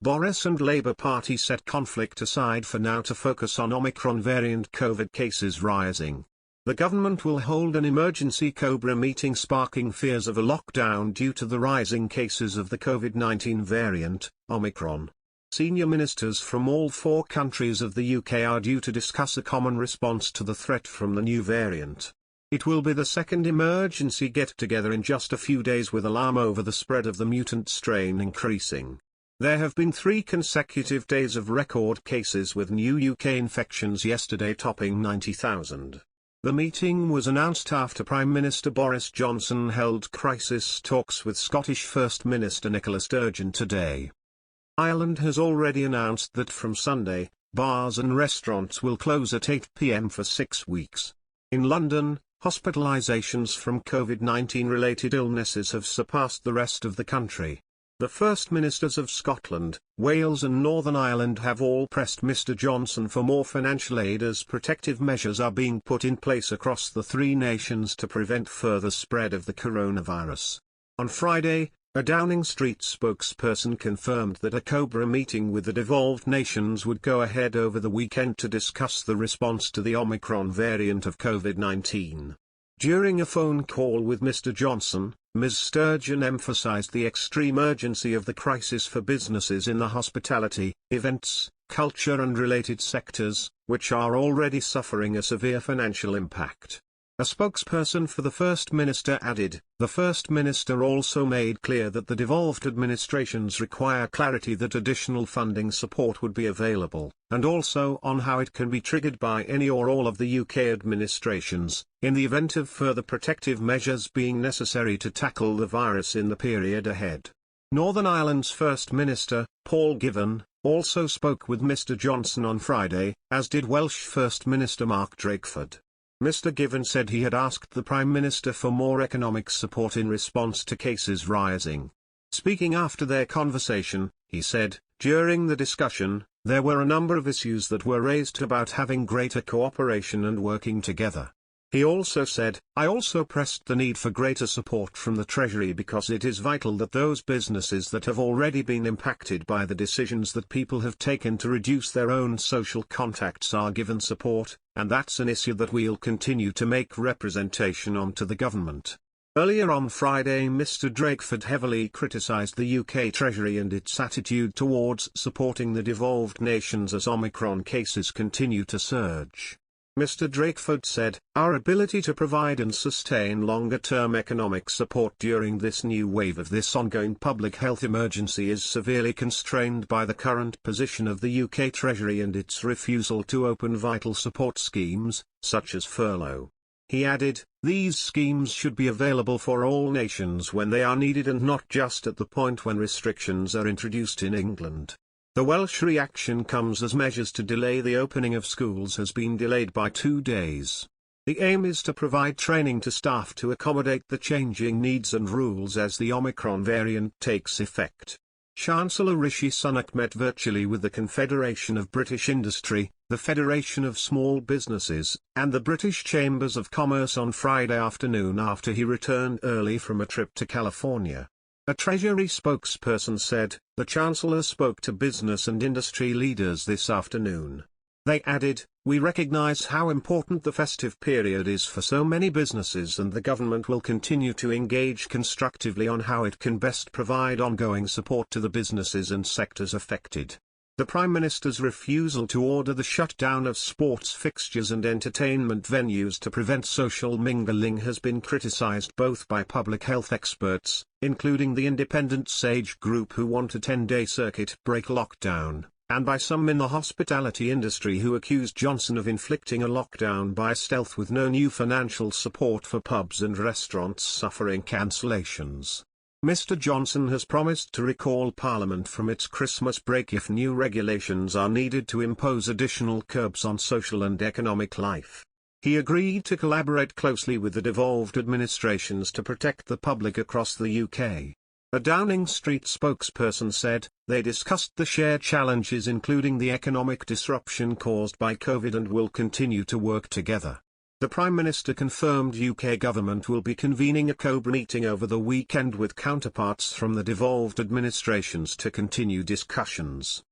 Boris and Labour Party set conflict aside for now to focus on Omicron variant COVID cases rising. The government will hold an emergency Cobra meeting sparking fears of a lockdown due to the rising cases of the COVID-19 variant, Omicron. Senior ministers from all 4 countries of the UK are due to discuss a common response to the threat from the new variant. It will be the second emergency get-together in just a few days, with alarm over the spread of the mutant strain increasing. There have been 3 consecutive days of record cases, with new UK infections yesterday topping 90,000. The meeting was announced after Prime Minister Boris Johnson held crisis talks with Scottish First Minister Nicola Sturgeon today. Ireland has already announced that from Sunday, bars and restaurants will close at 8 p.m. for 6 weeks. In London, hospitalisations from COVID-19 related illnesses have surpassed the rest of the country. The First Ministers of Scotland, Wales and Northern Ireland have all pressed Mr Johnson for more financial aid as protective measures are being put in place across the 3 nations to prevent further spread of the coronavirus. On Friday, a Downing Street spokesperson confirmed that a Cobra meeting with the devolved nations would go ahead over the weekend to discuss the response to the Omicron variant of COVID-19. During a phone call with Mr Johnson, Ms Sturgeon emphasised the extreme urgency of the crisis for businesses in the hospitality, events, culture and related sectors, which are already suffering a severe financial impact. A spokesperson for the First Minister added, "The First Minister also made clear that the devolved administrations require clarity that additional funding support would be available, and also on how it can be triggered by any or all of the UK administrations, in the event of further protective measures being necessary to tackle the virus in the period ahead." Northern Ireland's First Minister, Paul Givan, also spoke with Mr Johnson on Friday, as did Welsh First Minister Mark Drakeford. Mr Givan said he had asked the Prime Minister for more economic support in response to cases rising. Speaking after their conversation, he said, "During the discussion, there were a number of issues that were raised about having greater cooperation and working together." He also said, "I also pressed the need for greater support from the Treasury because it is vital that those businesses that have already been impacted by the decisions that people have taken to reduce their own social contacts are given support, and that's an issue that we'll continue to make representation on to the government." Earlier on Friday, Mr Drakeford heavily criticised the UK Treasury and its attitude towards supporting the devolved nations as Omicron cases continue to surge. Mr Drakeford said, "Our ability to provide and sustain longer-term economic support during this new wave of this ongoing public health emergency is severely constrained by the current position of the UK Treasury and its refusal to open vital support schemes, such as furlough." He added, "These schemes should be available for all nations when they are needed and not just at the point when restrictions are introduced in England." The Welsh reaction comes as measures to delay the opening of schools has been delayed by 2 days. The aim is to provide training to staff to accommodate the changing needs and rules as the Omicron variant takes effect. Chancellor Rishi Sunak met virtually with the Confederation of British Industry, the Federation of Small Businesses, and the British Chambers of Commerce on Friday afternoon after he returned early from a trip to California. A Treasury spokesperson said, "The Chancellor spoke to business and industry leaders this afternoon." They added, "We recognise how important the festive period is for so many businesses and the government will continue to engage constructively on how it can best provide ongoing support to the businesses and sectors affected." The Prime Minister's refusal to order the shutdown of sports fixtures and entertainment venues to prevent social mingling has been criticised both by public health experts, including the independent SAGE group who want a 10-day circuit break lockdown, and by some in the hospitality industry who accused Johnson of inflicting a lockdown by stealth with no new financial support for pubs and restaurants suffering cancellations. Mr Johnson has promised to recall Parliament from its Christmas break if new regulations are needed to impose additional curbs on social and economic life. He agreed to collaborate closely with the devolved administrations to protect the public across the UK. A Downing Street spokesperson said, "They discussed the shared challenges including the economic disruption caused by COVID and will continue to work together." The Prime Minister confirmed UK government will be convening a COBRA meeting over the weekend with counterparts from the devolved administrations to continue discussions.